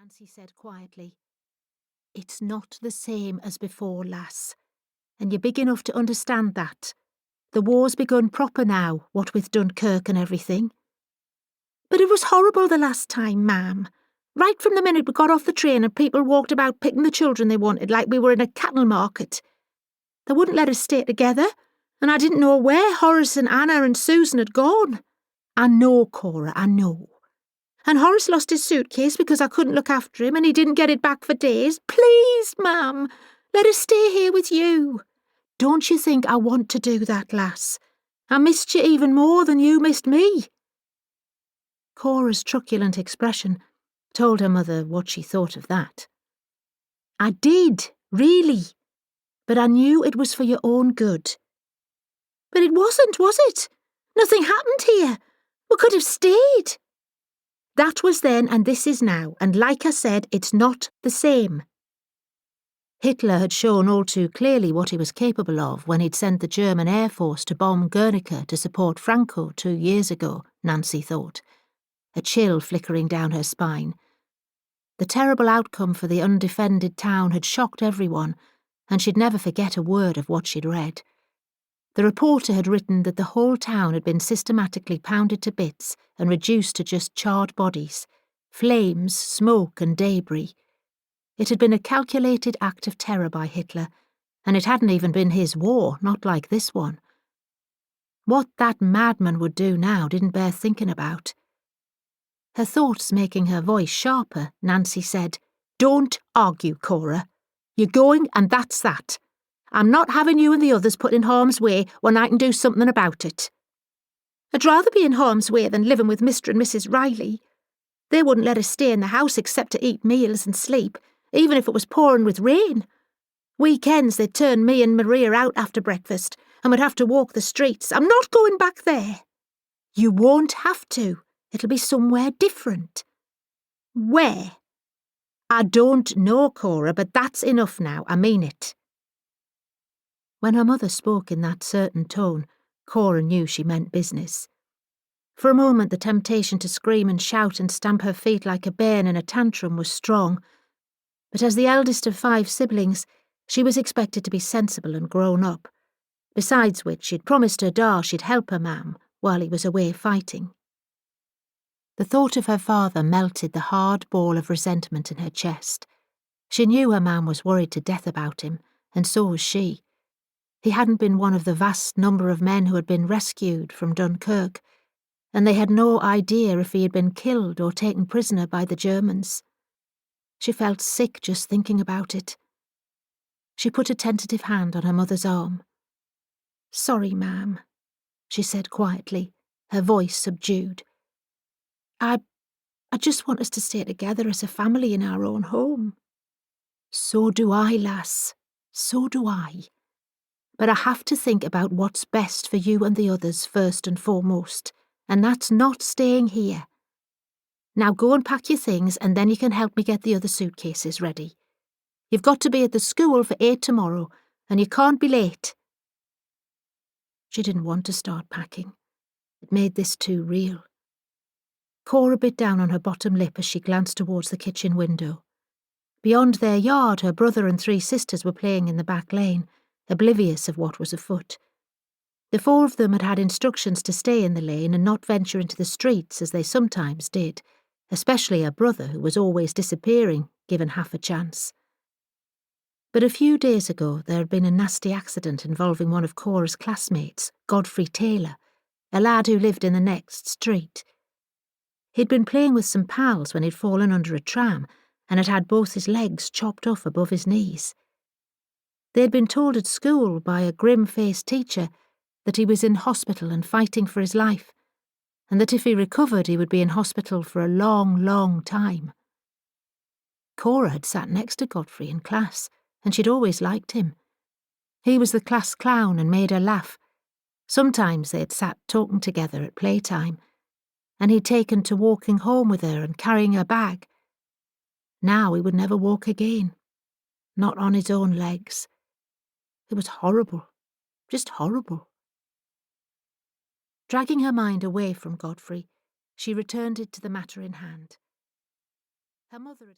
Nancy said quietly. It's not the same as before, lass, and you're big enough to understand that. The war's begun proper now, what with Dunkirk and everything. But it was horrible the last time, ma'am. Right from the minute we got off the train and people walked about picking the children they wanted like we were in a cattle market. They wouldn't let us stay together, and I didn't know where Horace and Anna and Susan had gone. I know, Cora, I know. And Horace lost his suitcase because I couldn't look after him and he didn't get it back for days. Please, ma'am, let us stay here with you. Don't you think I want to do that, lass? I missed you even more than you missed me. Cora's truculent expression told her mother what she thought of that. I did, really, but I knew it was for your own good. But it wasn't, was it? Nothing happened here. We could have stayed. That was then and this is now, and like I said, it's not the same. Hitler had shown all too clearly what he was capable of when he'd sent the German Air Force to bomb Guernica to support Franco 2 years ago, Nancy thought, a chill flickering down her spine. The terrible outcome for the undefended town had shocked everyone, and she'd never forget a word of what she'd read. The reporter had written that the whole town had been systematically pounded to bits and reduced to just charred bodies, flames, smoke and debris. It had been a calculated act of terror by Hitler, and it hadn't even been his war, not like this one. What that madman would do now didn't bear thinking about. Her thoughts making her voice sharper, Nancy said, Don't argue, Cora. You're going and that's that. I'm not having you and the others put in harm's way when I can do something about it. I'd rather be in harm's way than living with Mr. and Mrs. Riley. They wouldn't let us stay in the house except to eat meals and sleep, even if it was pouring with rain. Weekends they'd turn me and Maria out after breakfast, and we'd have to walk the streets. I'm not going back there. You won't have to. It'll be somewhere different. Where? I don't know, Cora, but that's enough now. I mean it. When her mother spoke in that certain tone, Cora knew she meant business. For a moment the temptation to scream and shout and stamp her feet like a bairn in a tantrum was strong, but as the eldest of 5 siblings, she was expected to be sensible and grown up, besides which she'd promised her da she'd help her mam while he was away fighting. The thought of her father melted the hard ball of resentment in her chest. She knew her mam was worried to death about him, and so was she. He hadn't been one of the vast number of men who had been rescued from Dunkirk, and they had no idea if he had been killed or taken prisoner by the Germans. She felt sick just thinking about it. She put a tentative hand on her mother's arm. Sorry, ma'am, she said quietly, her voice subdued. I just want us to stay together as a family in our own home. So do I, lass. So do I. But I have to think about what's best for you and the others first and foremost, and that's not staying here. Now go and pack your things and then you can help me get the other suitcases ready. You've got to be at the school for 8 tomorrow, and you can't be late. She didn't want to start packing. It made this too real. Cora bit down on her bottom lip as she glanced towards the kitchen window. Beyond their yard, her brother and 3 sisters were playing in the back lane, oblivious of what was afoot. The 4 of them had had instructions to stay in the lane and not venture into the streets as they sometimes did, especially her brother, who was always disappearing, given half a chance. But a few days ago there had been a nasty accident involving one of Cora's classmates, Godfrey Taylor, a lad who lived in the next street. He'd been playing with some pals when he'd fallen under a tram and had had both his legs chopped off above his knees. They'd been told at school by a grim-faced teacher that he was in hospital and fighting for his life, and that if he recovered he would be in hospital for a long, long time. Cora had sat next to Godfrey in class, and she'd always liked him. He was the class clown and made her laugh. Sometimes they had sat talking together at playtime, and he'd taken to walking home with her and carrying her bag. Now he would never walk again, not on his own legs. It was horrible, just horrible. Dragging her mind away from Godfrey, she returned it to the matter in hand. Her mother had